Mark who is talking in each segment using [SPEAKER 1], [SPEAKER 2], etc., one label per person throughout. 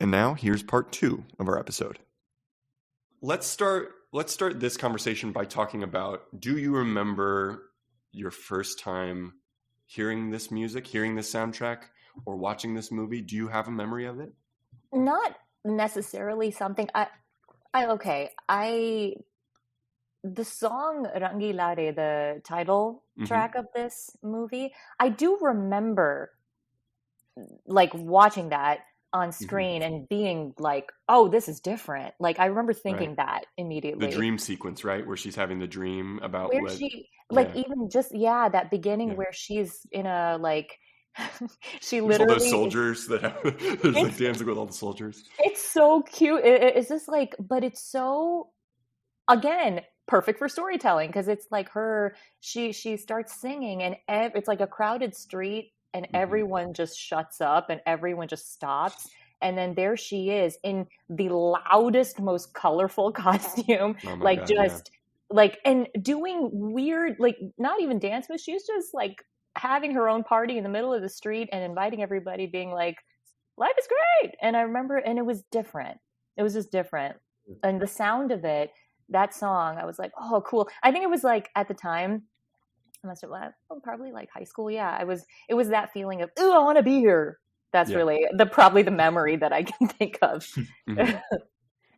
[SPEAKER 1] And now here's part 2 of our episode. Let's start this conversation by talking about, do you remember your first time hearing this music, hearing this soundtrack, or watching this movie? Do you have a memory of it?
[SPEAKER 2] Not necessarily something the song Rangeela, the title track of this movie, I do remember like watching that on screen and being like, oh, this is different. Like I remember thinking that immediately.
[SPEAKER 1] The dream sequence, right? Where she's having the dream about
[SPEAKER 2] where she even just that beginning where she's in a like she literally
[SPEAKER 1] all those soldiers that have like dancing with all the soldiers.
[SPEAKER 2] It's so cute. It's just like, but it's so, again, perfect for storytelling, because it's like she starts singing and it's like a crowded street and everyone just shuts up and everyone just stops. And then there she is in the loudest, most colorful costume, and doing weird, like not even dance moves. She's just like having her own party in the middle of the street and inviting everybody, being like, life is great. And I remember, and it was different. It was just different. And the sound of it, that song, I was like, oh, cool. I think it was like at the time, I must have probably like high school. Yeah, it was that feeling of, ooh, I want to be here. That's really probably the memory that I can think of.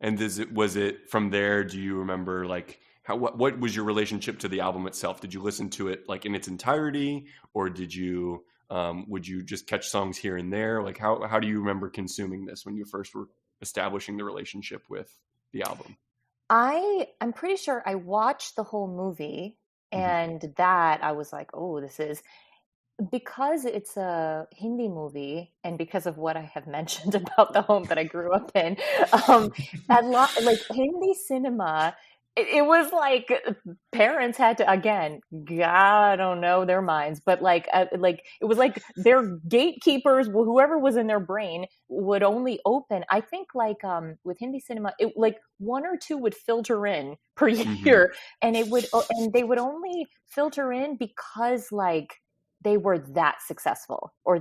[SPEAKER 1] And was it from there? Do you remember like what was your relationship to the album itself? Did you listen to it like in its entirety, or did you would you just catch songs here and there? Like how do you remember consuming this when you first were establishing the relationship with the album?
[SPEAKER 2] I'm pretty sure I watched the whole movie, and that I was like, oh, this is, because it's a Hindi movie and because of what I have mentioned about the home that I grew up in, like Hindi cinema, it was like parents had to, again, God, I don't know their minds, but like it was like their gatekeepers, whoever was in their brain, would only open, I think like with Hindi cinema, it like 1 or 2 would filter in per year, and they would only filter in because like they were that successful, or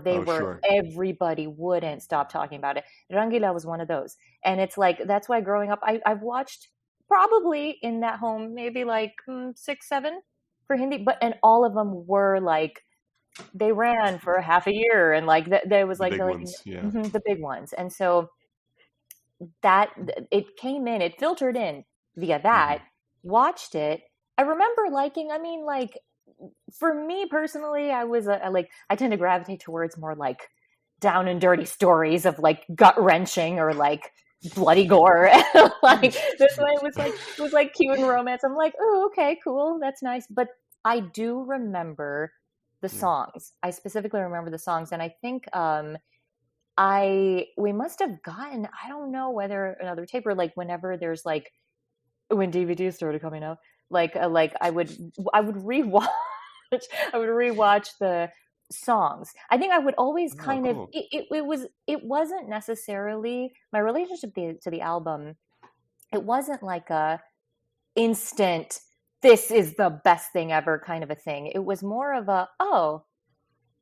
[SPEAKER 2] everybody wouldn't stop talking about it. Rangeela was one of those. And it's like, that's why growing up, I've watched probably in that home, maybe like 6, 7 for Hindi, and all of them were like, they ran for half a year, and like there was like the big ones. And so that it came in, it filtered in via that, watched it. I remember liking, I mean, like for me personally, I was I tend to gravitate towards more like down and dirty stories of like gut wrenching or like bloody gore. Like this one, it was like cute and romance. I'm like, oh, okay, cool, that's nice. But I do remember the songs. I specifically remember the songs, and I think we must have gotten, I don't know whether another tape or like whenever there's like when DVDs started coming out, like I would rewatch the songs. I think I would always it wasn't necessarily my relationship to the album. It wasn't like a instant, this is the best thing ever kind of a thing. It was more of a, oh,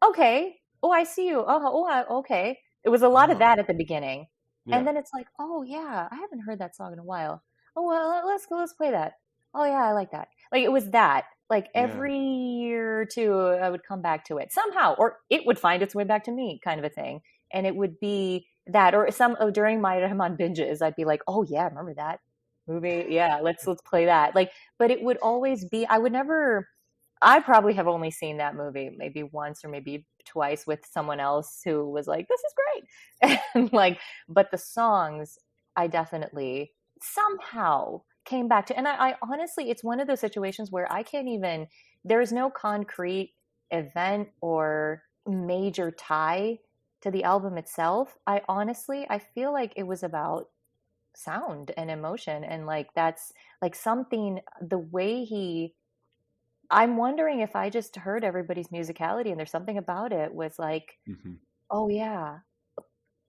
[SPEAKER 2] okay. Oh, I see you. Okay. It was a lot of that at the beginning. Yeah. And then it's like, oh yeah, I haven't heard that song in a while. Oh, well, let's play that. Oh yeah, I like that. Like it was that. Like every year or two, I would come back to it somehow, or it would find its way back to me, kind of a thing. And it would be that, or during my Rahman binges, I'd be like, "Oh yeah, remember that movie? Yeah, let's play that." Like, but it would always be. I probably have only seen that movie maybe once or maybe twice with someone else who was like, "This is great," and like, but the songs, I definitely somehow came back to, and I honestly, it's one of those situations where I can't even, there's no concrete event or major tie to the album itself. I feel like it was about sound and emotion, and like that's like something, the way I'm wondering if I just heard everybody's musicality and there's something about it was like, oh yeah,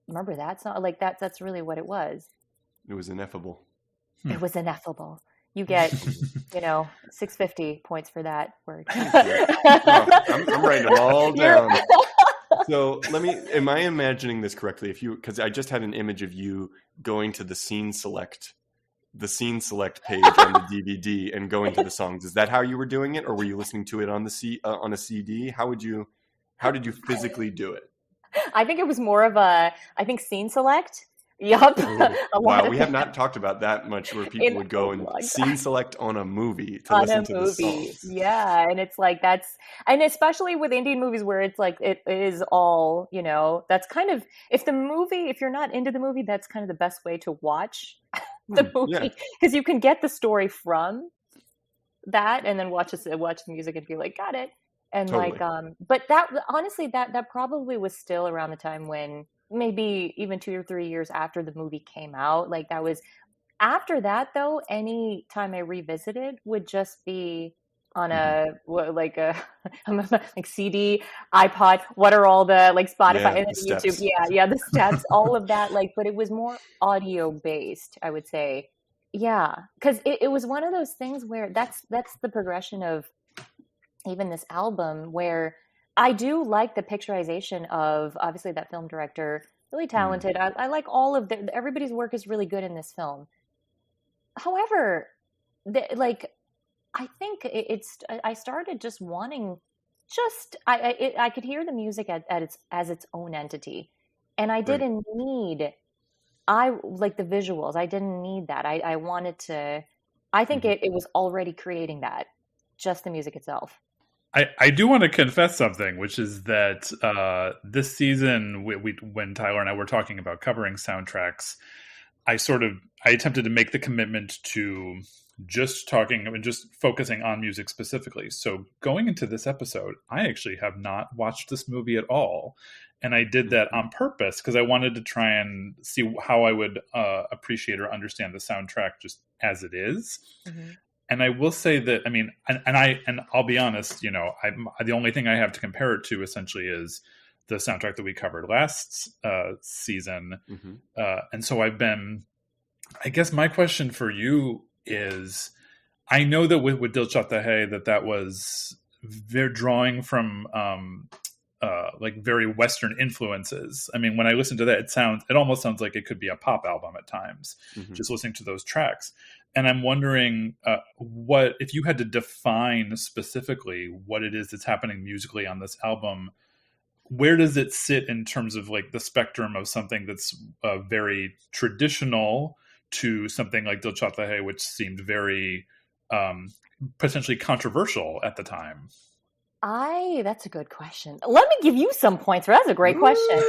[SPEAKER 2] remember that song? Like that's really what it was.
[SPEAKER 1] It was ineffable.
[SPEAKER 2] It was ineffable. You get, 650 points for that word.
[SPEAKER 1] I'm writing them all down. So am I imagining this correctly? Because I just had an image of you going to the scene select page on the DVD and going to the songs. Is that how you were doing it, or were you listening to it on on a CD? How did you physically do it?
[SPEAKER 2] I think it was more of scene select. Yup.
[SPEAKER 1] Wow, we have not talked about that much, where people would go and scene select on a movie to listen to the songs.
[SPEAKER 2] Yeah, and it's like and especially with Indian movies where it's like it is all, that's kind of, if you're not into the movie, that's kind of the best way to watch the movie, because you can get the story from that and then watch the music and be like, got it. And totally. But that honestly, that probably was still around the time when, maybe even 2 or 3 years after the movie came out. Like that was after that, though. Any time I revisited would just be on like CD, iPod. What are all the Spotify and YouTube? Steps. Yeah, the steps, all of that. But it was more audio based, I would say. Yeah, because it was one of those things where that's the progression of even this album, where I do like the picturization of, obviously, that film director, really talented. I like all of everybody's work is really good in this film. However, I think I started just wanting, I could hear the music as its own entity, and I didn't need, the visuals. I didn't need that. I wanted to. I think it was already creating that, just the music itself.
[SPEAKER 3] I do want to confess something, which is that this season, when Tyler and I were talking about covering soundtracks, I attempted to make the commitment to just focusing on music specifically. So going into this episode, I actually have not watched this movie at all. And I did that on purpose because I wanted to try and see how I would appreciate or understand the soundtrack just as it is. Mm-hmm. And I will say that, I mean, and I'll be honest, the only thing I have to compare it to essentially is the soundtrack that we covered last season. Mm-hmm. And so I guess my question for you is, I know that with Dil Chahta Hai, that was, they're drawing from very Western influences. I mean, when I listen to that, it almost sounds like it could be a pop album at times, just listening to those tracks. And I'm wondering what, if you had to define specifically what it is that's happening musically on this album, where does it sit in terms of the spectrum of something that's very traditional to something like Dil Chahta Hai, which seemed very potentially controversial at the time?
[SPEAKER 2] That's a good question. Let me give you some points. That's a great question.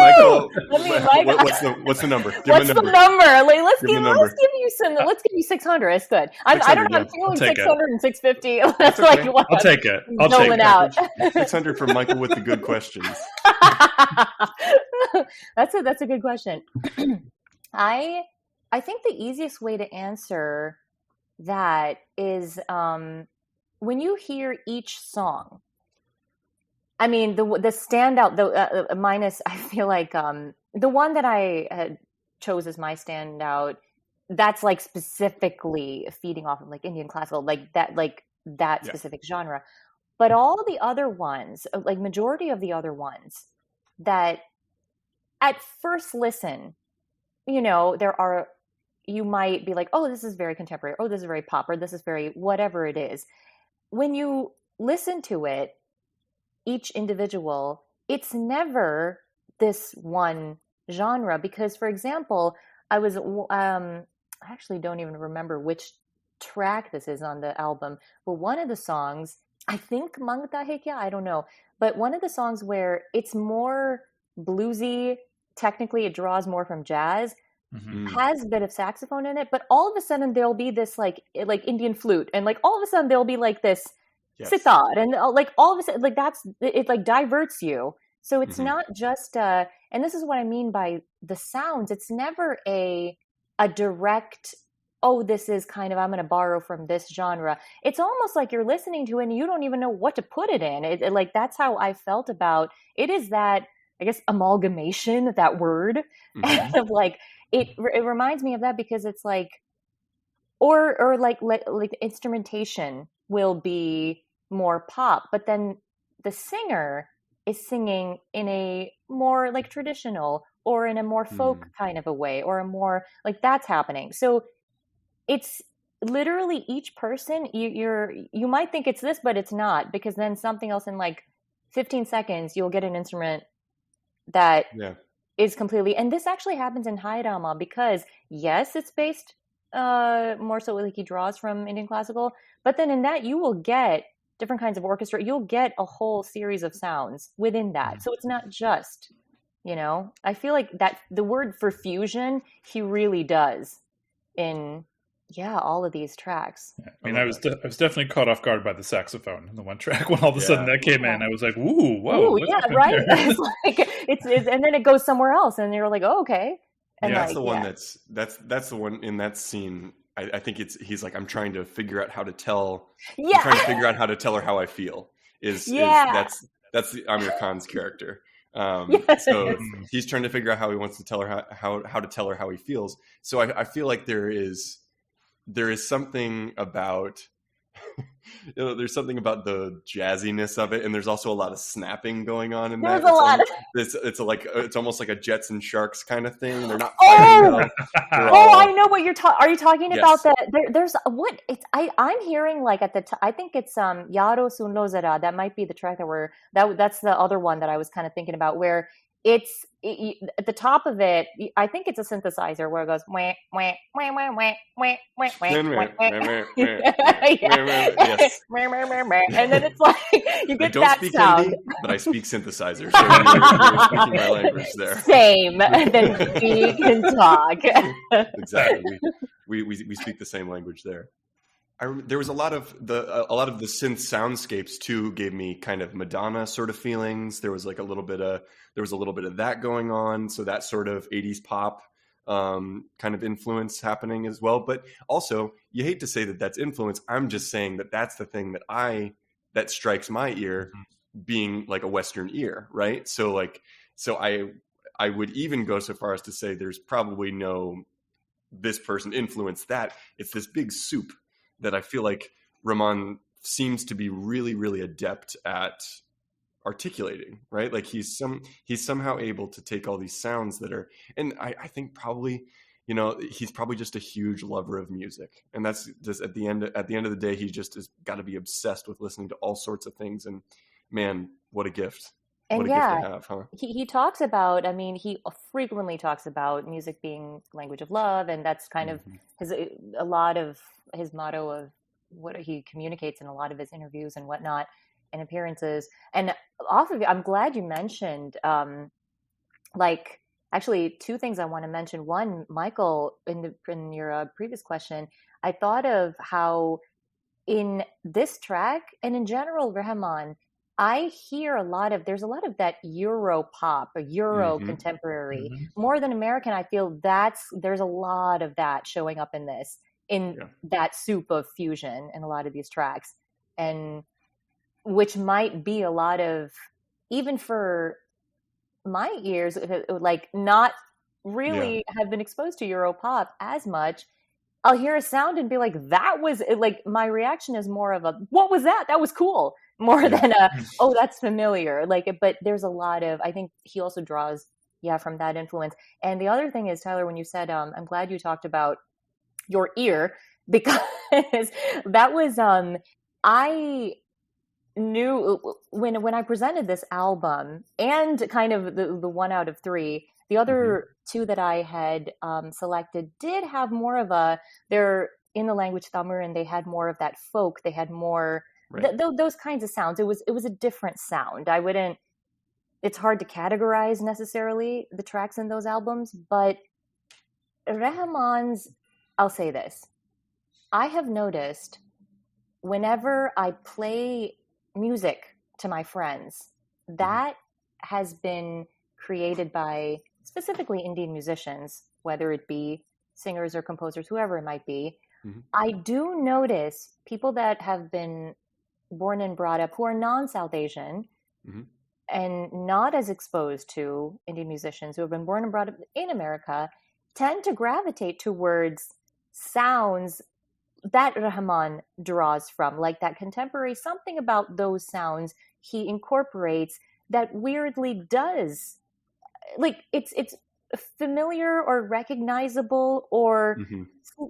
[SPEAKER 1] Michael, what's the number?
[SPEAKER 2] What's the number? Let's give you 600. It's good. I don't know. I'm feeling 600 and 650. That's
[SPEAKER 3] okay. I'll take it. I'll take it.
[SPEAKER 2] Out.
[SPEAKER 1] 600 for Michael with the good questions.
[SPEAKER 2] That's a good question. I think the easiest way to answer that is when you hear each song. I mean, the standout, minus, I feel like the one that I chose as my standout, that's specifically feeding off of Indian classical, that specific genre. But all the other ones, majority of the other ones, that at first listen, you might be like, oh, this is very contemporary, oh, this is very pop, or this is very whatever it is. When you listen to it, each individual, it's never this one genre. Because, for example, I actually don't even remember which track this is on the album, but one of the songs, I think Mangta Hai Kya, I don't know, but one of the songs where it's more bluesy, technically it draws more from jazz, has a bit of saxophone in it, but all of a sudden there'll be this Indian flute, and all of a sudden there'll be this sitar, and all of a sudden that's it diverts you. So it's not just and this is what I mean by the sounds. It's never a direct, oh, this is kind of, I'm going to borrow from this genre. It's almost like you're listening to it and you don't even know what to put it in. That's how I felt about it. Is that, I guess, amalgamation, that word, of it reminds me of that, because it's or instrumentation will be more pop, but then the singer is singing in a more like traditional or in a more folk kind of a way, or a more like that's happening. So it's literally each person, you might think it's this, but it's not, because then something else in like 15 seconds you'll get an instrument that is completely, and this actually happens in Hairama, because yes, it's based more so like he draws from Indian classical, but then in that you will get different kinds of orchestra, you'll get a whole series of sounds within that. So it's not just, I feel like that the word for fusion, he really does in all of these tracks.
[SPEAKER 3] I mean, I was definitely caught off guard by the saxophone in the one track when all of a sudden that came in. I was like, "Ooh, whoa!"
[SPEAKER 2] Ooh, yeah, right. It's like it's, and then it goes somewhere else, and you're like, "Oh, okay." And
[SPEAKER 1] that's the one that's the one in that scene. I think he's like, I'm trying to figure out how to tell. I'm trying to figure out how to tell her how I feel. That's the Amir Khan's character. So he's trying to figure out how he wants to tell her how to tell her how he feels. So I feel like there is something about there's something about the jazziness of it, and there's also a lot of snapping going on in that.
[SPEAKER 2] There's a lot.
[SPEAKER 1] It's almost like a Jets and Sharks kind of thing. They're not fighting.
[SPEAKER 2] I know what you're talking. Are you talking about that? There's what it's. I'm hearing like at the. I think it's Yaro Sunlo Zara. That might be the track that's the other one that I was kind of thinking about, where it's at the top of it. I think it's a synthesizer where it goes wah, wah, wah, wah, wah, wah, wah, yes. And then it's like you get that sound.
[SPEAKER 1] Hindi, but I speak synthesizer, so you're speaking my language there. Same.
[SPEAKER 2] Then we can talk.
[SPEAKER 1] Exactly. We speak the same language there. There was a lot of the synth soundscapes too gave me kind of Madonna sort of feelings. There was like a little bit of that going on, so that sort of 80s pop kind of influence happening as well. But also, you hate to say that that's influence. I'm just saying that that's the thing that strikes my ear, being like a Western ear, right? So I would even go so far as to say there's probably no this person influenced that. It's this big soup that I feel like Rahman seems to be really, really adept at articulating, right? Like he's somehow able to take all these sounds that are, and I think probably, he's probably just a huge lover of music, and that's just at the end of the day, he just has got to be obsessed with listening to all sorts of things. And man, what a gift!
[SPEAKER 2] And
[SPEAKER 1] what a gift to have, huh?
[SPEAKER 2] He talks about. I mean, he frequently talks about music being language of love, and that's kind of a lot of his motto of what he communicates in a lot of his interviews and whatnot and appearances. And off of it, I'm glad you mentioned, actually two things I want to mention. One, Michael, in your previous question, I thought of how in this track and in general, Rahman, I hear there's a lot of that Euro pop or Euro contemporary more than American. I feel there's a lot of that showing up in this. That soup of fusion in a lot of these tracks, and which might be a lot of, even for my ears, like not really have been exposed to Euro pop as much. I'll hear a sound and be like, that was like, my reaction is more of a, what was that? That was cool, more than a, oh, that's familiar. Like, but there's a lot of, I think he also draws from that influence. And the other thing is, Tyler, when you said, I'm glad you talked about your ear, because that was I knew when I presented this album, and kind of the one out of three, the other two that I had selected did have more of they're in the language Tamil, and they had more of that folk, they had more those kinds of sounds. It was a different sound. It's hard to categorize necessarily the tracks in those albums, but Rahman's, I'll say this. I have noticed whenever I play music to my friends, that has been created by specifically Indian musicians, whether it be singers or composers, whoever it might be. I do notice people that have been born and brought up who are non-South Asian and not as exposed to Indian musicians who have been born and brought up in America tend to gravitate towards sounds that Rahman draws from, like that contemporary, something about those sounds he incorporates that weirdly does, like, it's familiar or recognizable or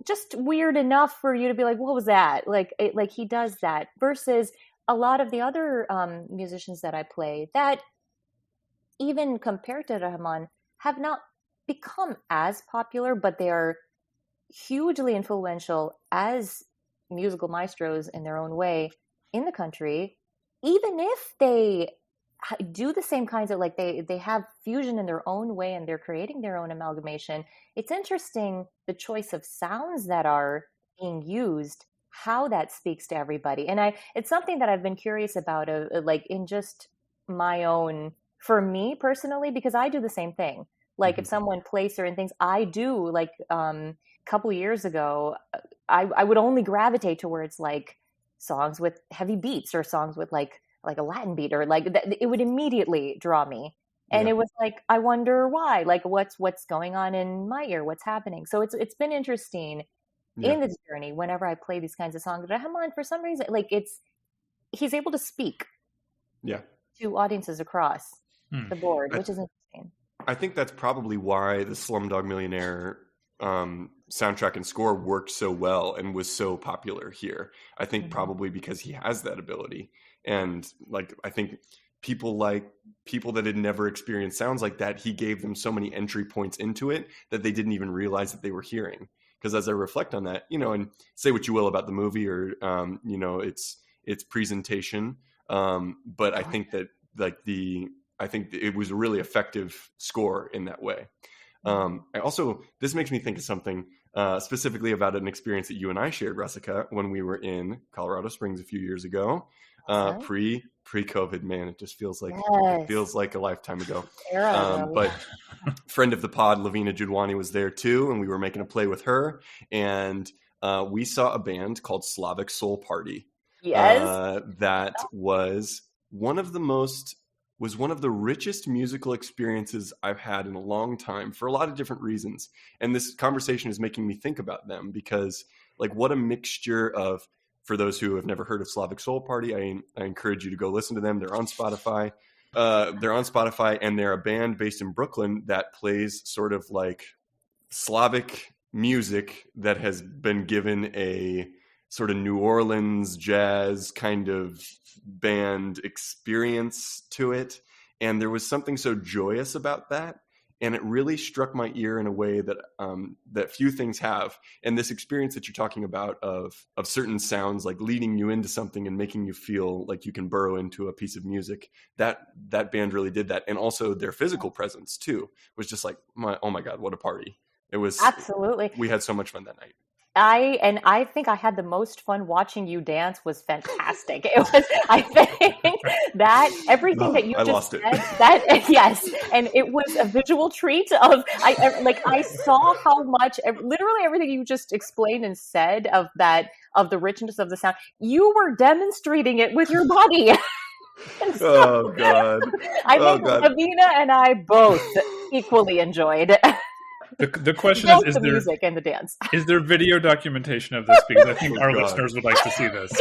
[SPEAKER 2] just weird enough for you to be like, what was that? Like, like he does that, versus a lot of the other musicians that I play that, even compared to Rahman, have not become as popular, but they are hugely influential as musical maestros in their own way in the country, even if they do the same kinds of, like, they have fusion in their own way and they're creating their own amalgamation. It's interesting the choice of sounds that are being used, how that speaks to everybody. And it's something that I've been curious about, like, in just my own, for me personally, because I do the same thing. Like, if someone plays certain things, I do, like, couple years ago, I would only gravitate towards like songs with heavy beats or songs with like a Latin beat, or like it would immediately draw me. And it was like, I wonder why, like what's going on in my ear, what's happening. So it's been interesting in this journey. Whenever I play these kinds of songs, Rahman, for some reason, like he's able to speak to audiences across the board, which is interesting.
[SPEAKER 1] I think that's probably why the Slumdog Millionaire soundtrack and score worked so well and was so popular here. I think probably because he has that ability. And like, I think people that had never experienced sounds like that, he gave them so many entry points into it that they didn't even realize that they were hearing. Because as I reflect on that, and say what you will about the movie or, its presentation. But I think that I think it was a really effective score in that way. This makes me think of something specifically about an experience that you and I shared, Rasika, when we were in Colorado Springs a few years ago, pre-COVID. Man, it just feels like a lifetime ago. But friend of the pod, Lavina Jadhwani, was there too, and we were making a play with her, and we saw a band called Slavic Soul Party. That was one of the richest musical experiences I've had in a long time, for a lot of different reasons. And this conversation is making me think about them, because like, what a mixture of, for those who have never heard of Slavic Soul Party, I encourage you to go listen to them. They're on Spotify. And they're a band based in Brooklyn that plays sort of like Slavic music that has been given a sort of New Orleans jazz kind of band experience to it. And there was something so joyous about that. And it really struck my ear in a way that that few things have. And this experience that you're talking about of certain sounds, like leading you into something and making you feel like you can burrow into a piece of music, that band really did that. And also their physical presence too was just like, oh my God, what a party. It was. Absolutely. We had so much fun that night.
[SPEAKER 2] I think I had the most fun watching you dance. Was fantastic. It was, I think that everything that you just said, that yes, and it was a visual treat of, I saw how much, literally everything you just explained and said of the richness of the sound, you were demonstrating it with your body.
[SPEAKER 1] Oh God.
[SPEAKER 2] I think Lavina and I both equally enjoyed
[SPEAKER 3] The question is
[SPEAKER 2] the music and the dance.
[SPEAKER 3] Is there video documentation of this? Because I think our listeners would like to see this.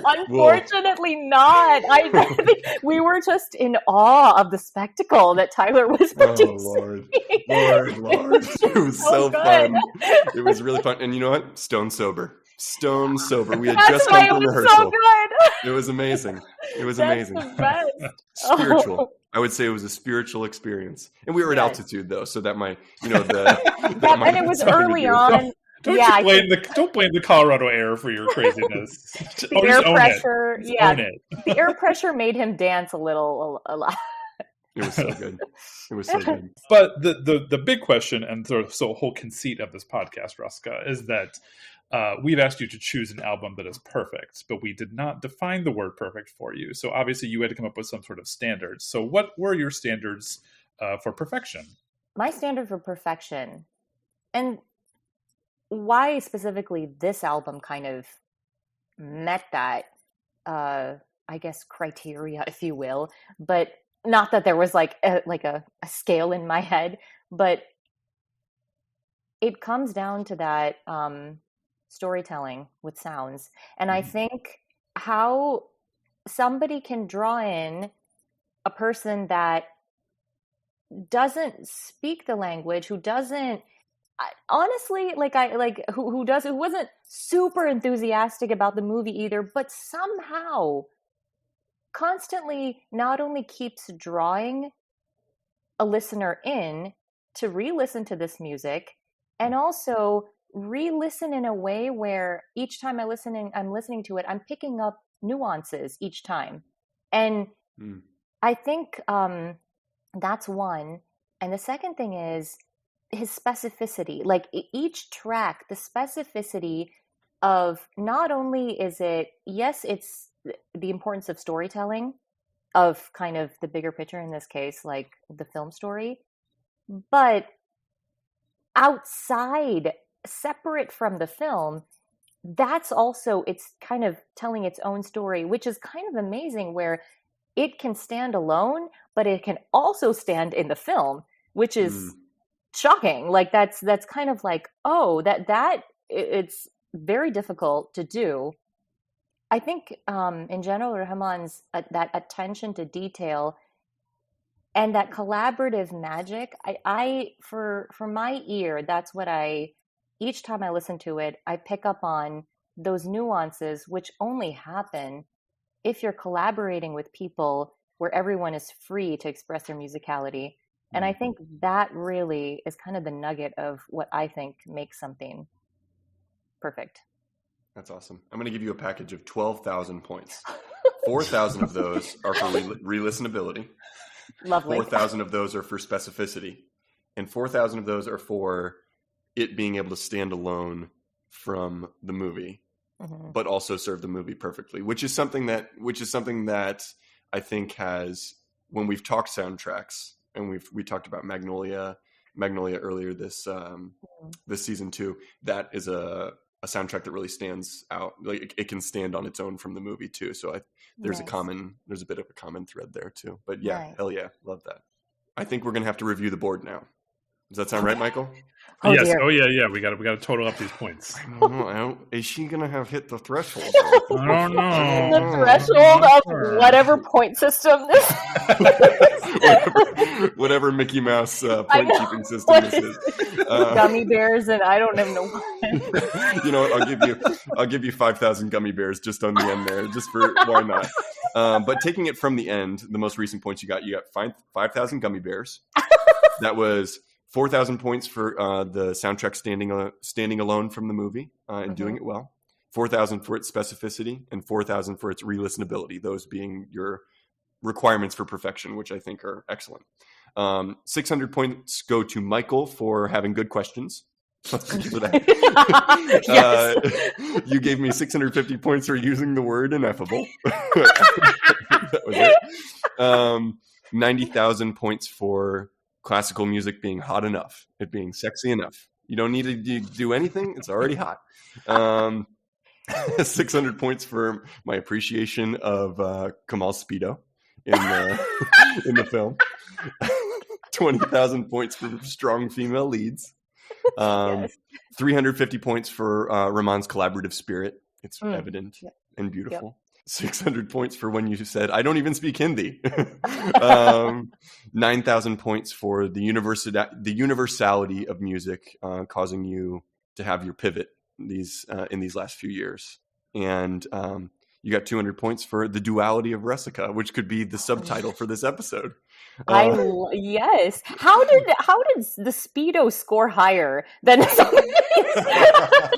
[SPEAKER 2] Unfortunately not. I think we were just in awe of the spectacle that Tyler was producing.
[SPEAKER 1] Oh, Lord. It was so fun. It was really fun. And you know what? Stone sober. We had just come from rehearsal. So good. It was amazing. That's the best. Spiritual. I would say it was a spiritual experience, and we were at altitude though, so that might, and
[SPEAKER 2] it was early on.
[SPEAKER 3] Don't blame the Colorado air for your craziness.
[SPEAKER 2] The air pressure, the air pressure made him dance a lot.
[SPEAKER 1] It was so good.
[SPEAKER 3] But the big question, and the whole conceit of this podcast, Rasika, is that we've asked you to choose an album that is perfect, but we did not define the word perfect for you. So obviously you had to come up with some sort of standards. So what were your standards for perfection?
[SPEAKER 2] My standard for perfection, and why specifically this album kind of met that, I guess, criteria, if you will, but not that there was like a scale in my head, but it comes down to that, storytelling with sounds. And I think how somebody can draw in a person that doesn't speak the language, who doesn't honestly who wasn't super enthusiastic about the movie either, but somehow constantly not only keeps drawing a listener in to re-listen to this music, and also re-listen in a way where each time I'm listening to it, I'm picking up nuances each time. And I think that's one. And the second thing is his specificity. Like each track, the specificity of not only is it, yes, it's the importance of storytelling, of kind of the bigger picture, in this case, like the film story, but outside, separate from the film, that's also, it's kind of telling its own story, which is kind of amazing, where it can stand alone, but it can also stand in the film, which is shocking. Like that's kind of like, oh, that it's very difficult to do. I think in general, Rahman's that attention to detail and that collaborative magic, I for my ear, that's what each time I listen to it, I pick up on those nuances, which only happen if you're collaborating with people where everyone is free to express their musicality. And I think that really is kind of the nugget of what I think makes something perfect.
[SPEAKER 1] That's awesome. I'm going to give you a package of 12,000 points. 4,000 of those are for re-listenability.
[SPEAKER 2] Lovely.
[SPEAKER 1] 4,000 of those are for specificity. And 4,000 of those are for it being able to stand alone from the movie, but also serve the movie perfectly, which is something that I think has, when we've talked soundtracks, and we talked about Magnolia earlier this season too, that is a soundtrack that really stands out. Like it can stand on its own from the movie too. So there's a bit of a common thread there too. But yeah, hell yeah, love that. I think we're gonna have to review the board now. Does that sound right, Michael?
[SPEAKER 3] Oh, yes. Dear. Oh yeah. We got to total up these points.
[SPEAKER 1] I don't know. Is she gonna have hit the threshold?
[SPEAKER 3] I don't know.
[SPEAKER 2] The threshold of whatever point system this
[SPEAKER 1] whatever Mickey Mouse point keeping system this is.
[SPEAKER 2] Gummy bears, and I don't even know what.
[SPEAKER 1] You know what? I'll give you 5,000 gummy bears just on the end there, just for why not? But taking it from the end, the most recent points you got 5,000 gummy bears. That was 4,000 points for the soundtrack standing alone from the movie and doing it well. 4,000 for its specificity, and 4,000 for its re-listenability. Those being your requirements for perfection, which I think are excellent. 600 points go to Michael for having good questions. Let's give it that.
[SPEAKER 2] Yes.
[SPEAKER 1] You gave me 650 points for using the word ineffable. That was it. 90,000 points for classical music being hot enough, it being sexy enough. You don't need to do anything. It's already hot. 600 points for my appreciation of Kamal's Speedo in the film. 20,000 points for strong female leads. 350 points for Rahman's collaborative spirit. It's evident and beautiful. Yep. 600 points for when you said, I don't even speak Hindi. 9,000 points for the universality of music, causing you to have your pivot in these last few years. And you got 200 points for the duality of Rasika, which could be the subtitle for this episode.
[SPEAKER 2] Yes. How did the Speedo score higher than something?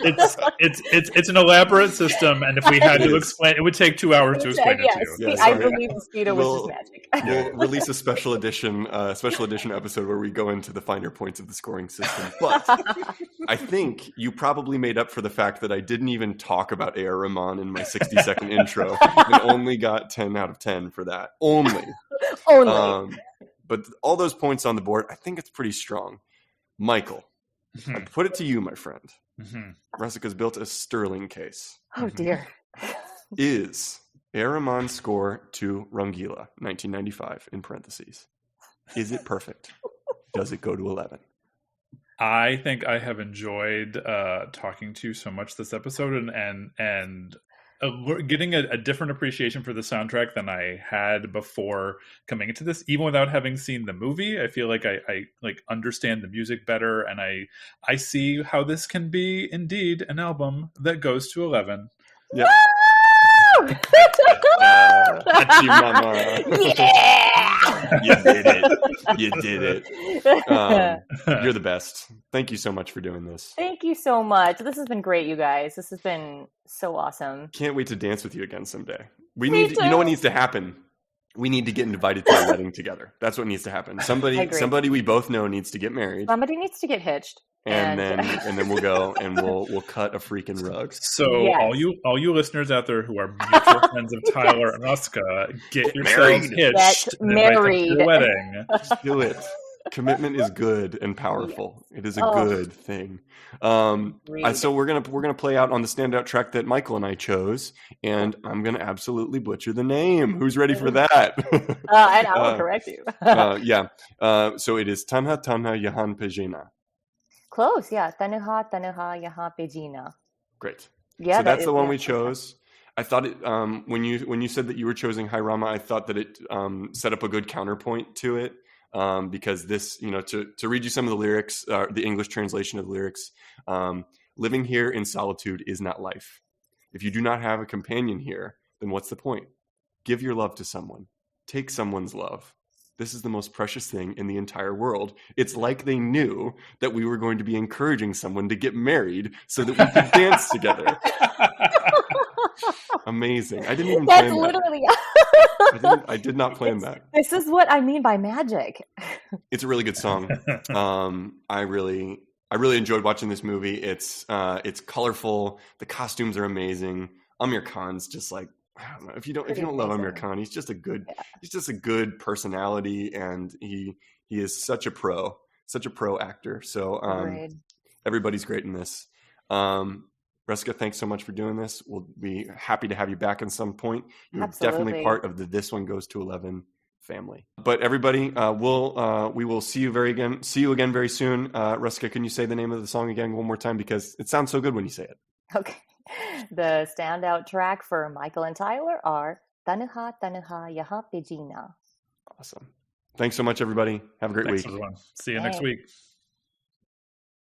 [SPEAKER 3] It's an elaborate system, and if we had to explain, it would take 2 hours to explain it to you.
[SPEAKER 2] Yes, I believe the Speedo was just magic.
[SPEAKER 1] We'll release a special edition episode where we go into the finer points of the scoring system. But I think you probably made up for the fact that I didn't even talk about A.R. Rahman in my 60-second intro, and only got 10 out of 10 for that. Only. But all those points on the board, I think it's pretty strong. Michael, I put it to you, my friend. Rasika's built a sterling case.
[SPEAKER 2] Oh, dear.
[SPEAKER 1] Is A.R. Rahman's score to Rangeela, 1995, in parentheses, is it perfect? Does it go to 11?
[SPEAKER 3] I think I have enjoyed talking to you so much this episode, and getting a different appreciation for the soundtrack than I had before coming into this, even without having seen the movie. I feel like I like understand the music better, and I see how this can be indeed an album that goes to 11.
[SPEAKER 1] Yep. That's you, mama.
[SPEAKER 2] Yeah!
[SPEAKER 1] You did it. You did it. You're the best. Thank you so much for doing this.
[SPEAKER 2] Thank you so much. This has been great, you guys. This has been so awesome.
[SPEAKER 1] Can't wait to dance with you again someday.
[SPEAKER 2] Me
[SPEAKER 1] You know
[SPEAKER 2] too.
[SPEAKER 1] what needs to happen? We need to get invited to a wedding together. That's what needs to happen.
[SPEAKER 2] I agree.
[SPEAKER 1] Somebody we both know needs to get married.
[SPEAKER 2] Somebody needs to get hitched.
[SPEAKER 1] And then we'll go and we'll cut a freaking rug.
[SPEAKER 3] So
[SPEAKER 2] Yes.
[SPEAKER 3] all you listeners out there who are mutual friends of Tyler and Rasika, get yourselves
[SPEAKER 1] married.
[SPEAKER 3] hitched
[SPEAKER 2] Get
[SPEAKER 3] and invite them to
[SPEAKER 2] married.
[SPEAKER 3] the wedding.
[SPEAKER 1] Just do it. Commitment is good and powerful. It is a
[SPEAKER 2] Oh.
[SPEAKER 1] good thing.
[SPEAKER 2] Agreed.
[SPEAKER 1] So we're gonna play out on the standout track that Michael and I chose, and I'm gonna absolutely butcher the name. Who's ready for that?
[SPEAKER 2] And I will correct you.
[SPEAKER 1] Yeah. So it is Tanha Tanha Yahan Pejena.
[SPEAKER 2] Close, yeah. Tanuha, tanuha, yaha, pejina.
[SPEAKER 1] Great.
[SPEAKER 2] Yeah,
[SPEAKER 1] So that's
[SPEAKER 2] is
[SPEAKER 1] the one
[SPEAKER 2] it.
[SPEAKER 1] we chose. I thought it when you said that you were choosing Hi Rama, I thought that it set up a good counterpoint to it. Because this, to read you some of the lyrics, the English translation of the lyrics, living here in solitude is not life. If you do not have a companion here, then what's the point? Give your love to someone. Take someone's love. This is the most precious thing in the entire world. It's like they knew that we were going to be encouraging someone to get married so that we could dance together. Amazing. I didn't even
[SPEAKER 2] That's
[SPEAKER 1] plan
[SPEAKER 2] literally.
[SPEAKER 1] that. I did not plan that.
[SPEAKER 2] This is what I mean by magic.
[SPEAKER 1] It's a really good song. I really enjoyed watching this movie. It's colorful. The costumes are amazing. Amir Khan's just like, I don't know, if you don't love Amir Khan, he's just a good personality, and he is such a pro actor. So
[SPEAKER 2] Agreed.
[SPEAKER 1] everybody's great in this. Rasika, thanks so much for doing this. We'll be happy to have you back at some point. You're definitely
[SPEAKER 2] Absolutely.
[SPEAKER 1] part of the This One Goes to 11 family. But everybody, we will see you again very soon. Rasika, can you say the name of the song again one more time, because it sounds so good when you say it?
[SPEAKER 2] Okay. The standout track for Michael and Tyler are Tanuha, tanuha, yaha, pejina.
[SPEAKER 1] Awesome. Thanks so much, everybody. Have a great
[SPEAKER 3] Thanks,
[SPEAKER 1] week.
[SPEAKER 3] everyone. See you next
[SPEAKER 2] Thanks.
[SPEAKER 3] week.